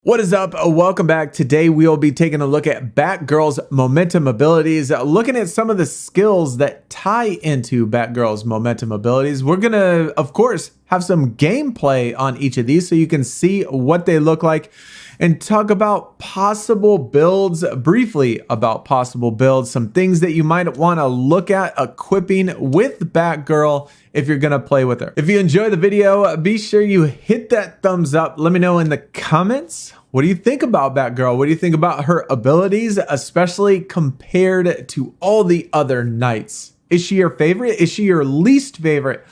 What is up? Welcome back. Today we will be taking a look at Batgirl's momentum abilities, looking at some of the skills that tie into Batgirl's momentum abilities. We're going to, of course, have some gameplay on each of these so you can see what they look like and talk about possible builds, briefly about possible builds, some things that you might want to look at equipping with Batgirl if you're going to play with her. If you enjoy the video, be sure you hit that thumbs up. Let me know in the comments, what do you think about Batgirl? What do you think about her abilities, especially compared to all the other knights? Is she your favorite? Is she your least favorite?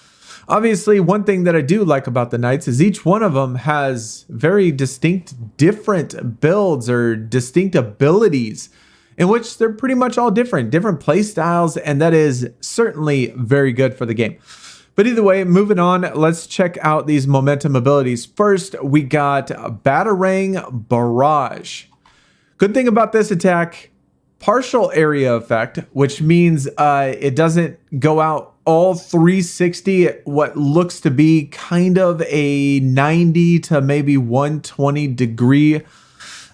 Obviously, one thing that I do like about the knights is each one of them has very distinct, different builds or distinct abilities in which they're pretty much all different play styles, and that is certainly very good for the game. But either way, moving on, let's check out these momentum abilities. First, we got Batarang Barrage. Good thing about this attack, partial area effect, which means it doesn't go out all 360 at what looks to be kind of a 90 to maybe 120 degree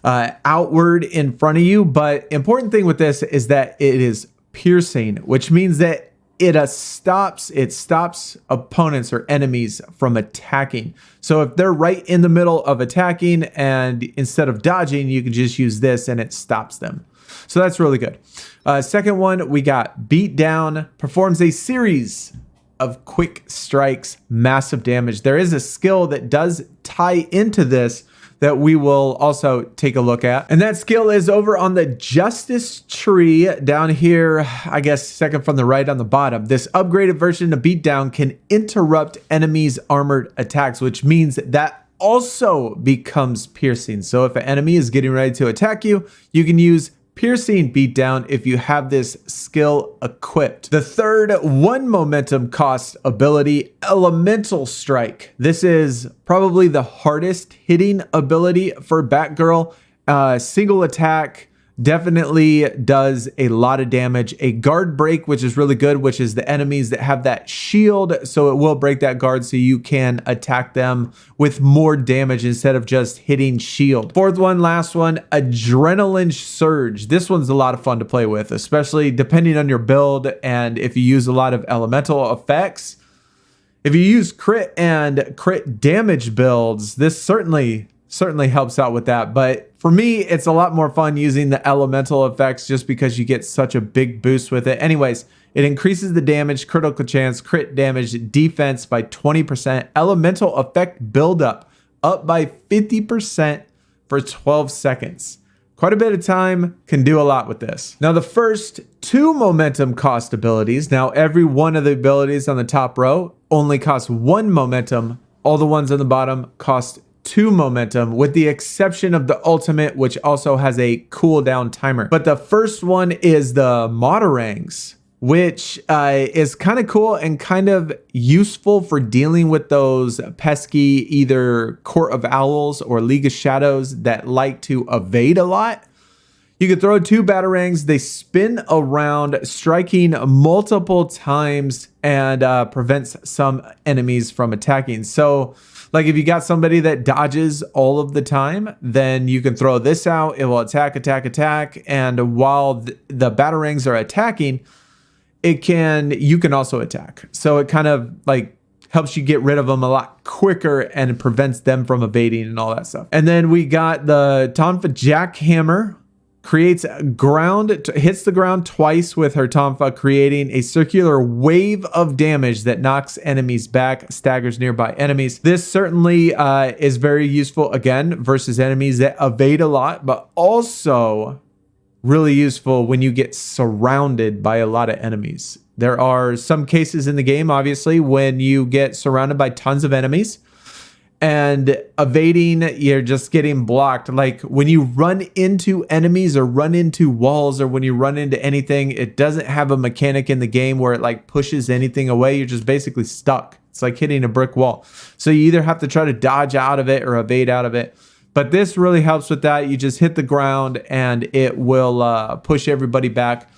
outward in front of you. But important thing with this is that it is piercing, which means that it stops opponents or enemies from attacking. So if they're right in the middle of attacking and instead of dodging, you can just use this and it stops them. So that's really good. Second one, we got Beatdown. Performs a series of quick strikes, massive damage. There is a skill that does tie into this that we will also take a look at. And that skill is over on the Justice tree down here, I guess second from the right on the bottom. This upgraded version of Beatdown can interrupt enemies' armored attacks, which means that also becomes piercing. So if an enemy is getting ready to attack you, you can use Piercing Beatdown if you have this skill equipped. The third one momentum cost ability, Elemental Strike. This is probably the hardest hitting ability for Batgirl. Single attack, definitely does a lot of damage. A guard break, which is really good, which is the enemies that have that shield, so it will break that guard so you can attack them with more damage instead of just hitting shield. Fourth one, last one, Adrenaline Surge. This one's a lot of fun to play with, especially depending on your build and if you use a lot of elemental effects. If you use crit and crit damage builds, this certainly helps out with that. But for me, it's a lot more fun using the elemental effects just because you get such a big boost with it. Anyways, it increases the damage, critical chance, crit damage, defense by 20%, elemental effect buildup up by 50% for 12 seconds. Quite a bit of time, can do a lot with this. Now the first two momentum cost abilities, now every one of the abilities on the top row only costs one momentum. All the ones on the bottom cost 2 momentum, with the exception of the ultimate, which also has a cooldown timer. But the first one is the Batarangs, which is kind of cool and kind of useful for dealing with those pesky either Court of Owls or League of Shadows that like to evade a lot. You can throw 2 Batarangs, they spin around, striking multiple times and prevents some enemies from attacking. So like if you got somebody that dodges all of the time, then you can throw this out. It will attack. And while the Batarangs are attacking, you can also attack. So it kind of like helps you get rid of them a lot quicker and prevents them from evading and all that stuff. And then we got the Tomfa Jackhammer. Hits the ground twice with her Tomfa, creating a circular wave of damage that knocks enemies back, staggers nearby enemies. This certainly is very useful, again, versus enemies that evade a lot, but also really useful when you get surrounded by a lot of enemies. There are some cases in the game, obviously, when you get surrounded by tons of enemies, and evading, you're just getting blocked. Like when you run into enemies or run into walls or when you run into anything, it doesn't have a mechanic in the game where it like pushes anything away. You're just basically stuck. It's like hitting a brick wall. So you either have to try to dodge out of it or evade out of it. But this really helps with that. You just hit the ground and it will push everybody back.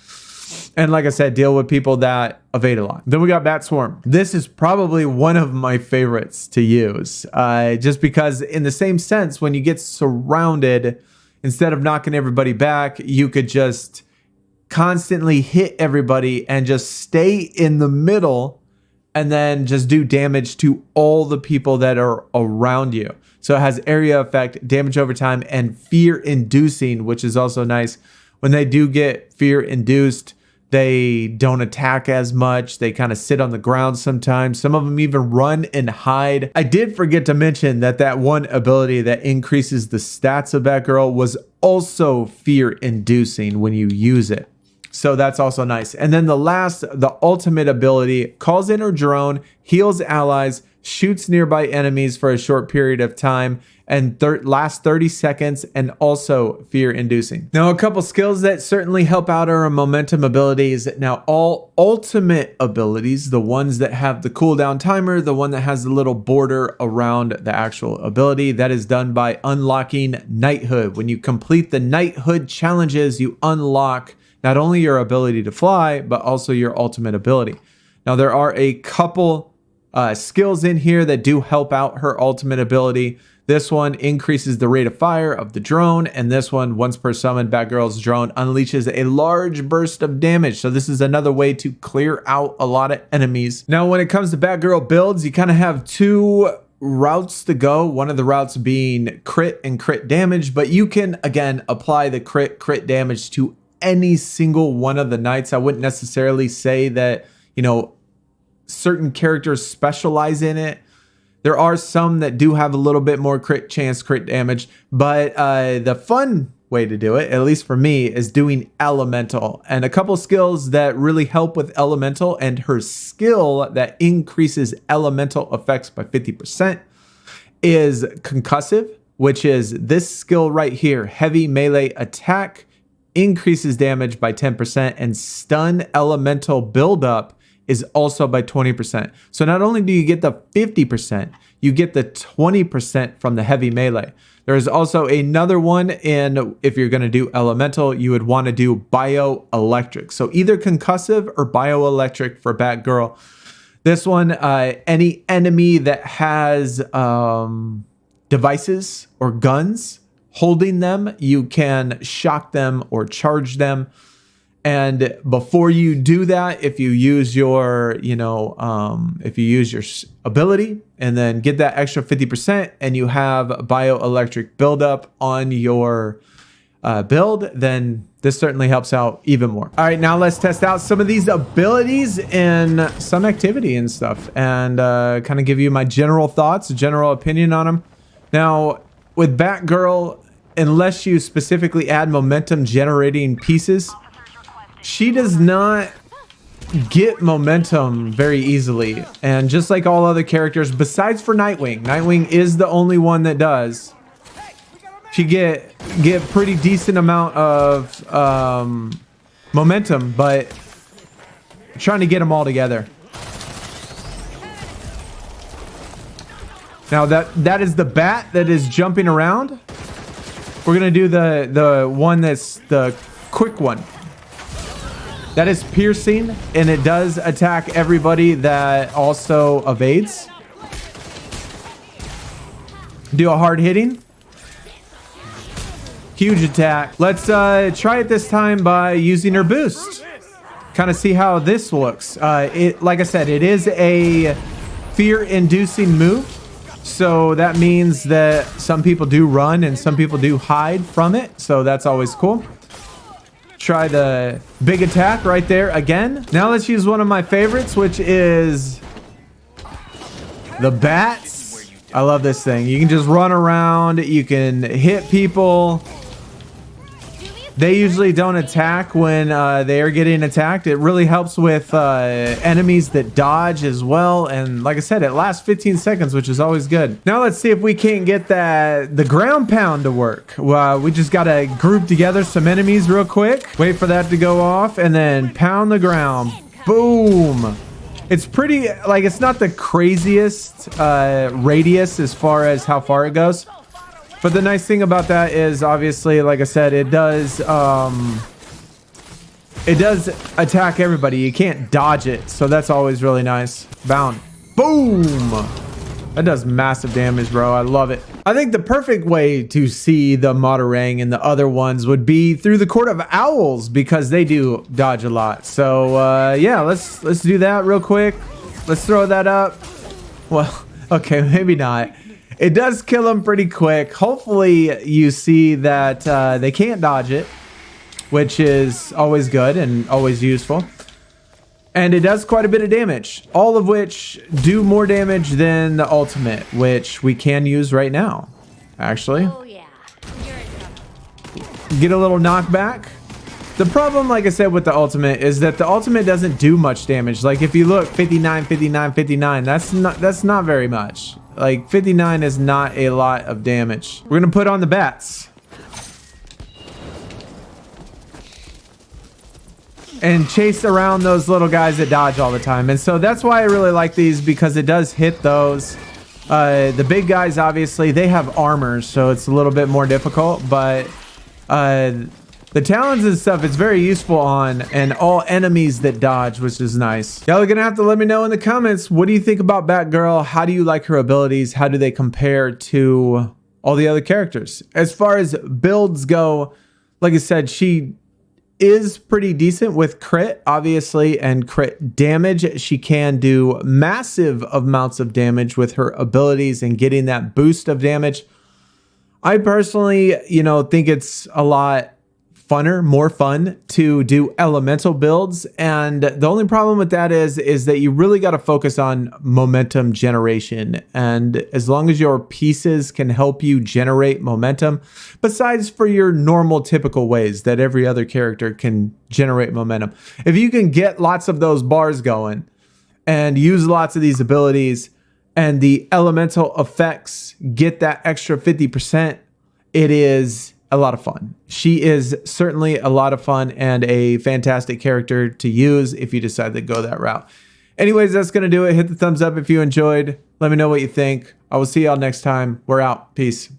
And like I said, deal with people that evade a lot. Then we got Bat Swarm. This is probably one of my favorites to use. Just because in the same sense, when you get surrounded, instead of knocking everybody back, you could just constantly hit everybody and just stay in the middle and then just do damage to all the people that are around you. So it has area effect, damage over time, and fear inducing, which is also nice. When they do get fear induced, they don't attack as much. They kind of sit on the ground sometimes. Some of them even run and hide. I did forget to mention that that one ability that increases the stats of Batgirl was also fear inducing when you use it. So that's also nice. And then the ultimate ability, calls in her drone, heals allies, shoots nearby enemies for a short period of time, and lasts 30 seconds, and also fear inducing. Now, a couple skills that certainly help out are momentum abilities. Now, all ultimate abilities, the ones that have the cooldown timer, the one that has the little border around the actual ability, that is done by unlocking knighthood. When you complete the knighthood challenges, you unlock not only your ability to fly, but also your ultimate ability. Now, there are a couple skills in here that do help out her ultimate ability. This one increases the rate of fire of the drone, and this one, once per summon, Batgirl's drone unleashes a large burst of damage. So this is another way to clear out a lot of enemies. Now, when it comes to Batgirl builds, you kind of have two routes to go. One of the routes being crit and crit damage, but you can, again, apply the crit damage to any single one of the knights. I wouldn't necessarily say that, you know, certain characters specialize in it. There are some that do have a little bit more crit damage, but the fun way to do it, at least for me, is doing elemental. And a couple skills that really help with elemental, and her skill that increases elemental effects by 50% is concussive, which is this skill right here, heavy melee attack, increases damage by 10%, and stun elemental buildup is also by 20%. So not only do you get the 50%, you get the 20% from the heavy melee. There is also another one, and if you're gonna do elemental, you would wanna do bioelectric. So either concussive or bioelectric for Batgirl. This one, any enemy that has devices or guns holding them, you can shock them or charge them. And before you do that, if you use your, if you use your ability and then get that extra 50% and you have bioelectric buildup on your build, then this certainly helps out even more. All right, now let's test out some of these abilities and some activity and stuff, and kind of give you my general thoughts, general opinion on them. Now, with Batgirl, unless you specifically add momentum generating pieces, she does not get momentum very easily. And just like all other characters, besides for Nightwing, Nightwing is the only one that does. She get pretty decent amount of momentum, but I'm trying to get them all together. Now that is the bat that is jumping around. We're gonna do the one that's the quick one. That is piercing, and it does attack everybody that also evades. Do a hard hitting. Huge attack. Let's try it this time by using her boost. Kind of see how this looks. Like I said, it is a fear-inducing move. So that means that some people do run and some people do hide from it. So that's always cool. Try the big attack right there again. Now let's use one of my favorites, which is the bats. I love this thing. You can just run around. You can hit people. They usually don't attack when they are getting attacked. It really helps with enemies that dodge as well. And like I said, it lasts 15 seconds, which is always good. Now let's see if we can't get the ground pound to work. We just got to group together some enemies real quick. Wait for that to go off and then pound the ground. Boom. It's pretty, like, it's not the craziest radius as far as how far it goes. But the nice thing about that is, obviously, like I said, it does it does attack everybody. You can't dodge it, so that's always really nice. Bound. Boom! That does massive damage, bro. I love it. I think the perfect way to see the Batarang and the other ones would be through the Court of Owls, because they do dodge a lot. So yeah, let's do that real quick. Let's throw that up. Well, okay, maybe not. It does kill them pretty quick. Hopefully you see that they can't dodge it, which is always good and always useful. And it does quite a bit of damage, all of which do more damage than the ultimate, which we can use right now, actually. Oh, yeah. Get a little knockback. The problem, like I said, with the ultimate is that the ultimate doesn't do much damage. Like if you look, 59, 59, 59, that's not very much. Like 59 is not a lot of damage. We're gonna put on the bats. And chase around those little guys that dodge all the time. And so that's why I really like these, because it does hit those. The big guys, obviously, they have armor, so it's a little bit more difficult. But the talons and stuff, it's very useful on and all enemies that dodge, which is nice. Y'all are gonna have to let me know in the comments, what do you think about Batgirl? How do you like her abilities? How do they compare to all the other characters? As far as builds go, like I said, she is pretty decent with crit, obviously, and crit damage. She can do massive amounts of damage with her abilities and getting that boost of damage. I personally, think it's a lot funner, more fun to do elemental builds, and the only problem with that is that you really got to focus on momentum generation. And as long as your pieces can help you generate momentum, besides for your normal typical ways that every other character can generate momentum, if you can get lots of those bars going and use lots of these abilities and the elemental effects get that extra 50%, it is a lot of fun. She is certainly a lot of fun and a fantastic character to use if you decide to go that route. Anyways, that's going to do it. Hit the thumbs up if you enjoyed. Let me know what you think. I will see y'all next time. We're out. Peace.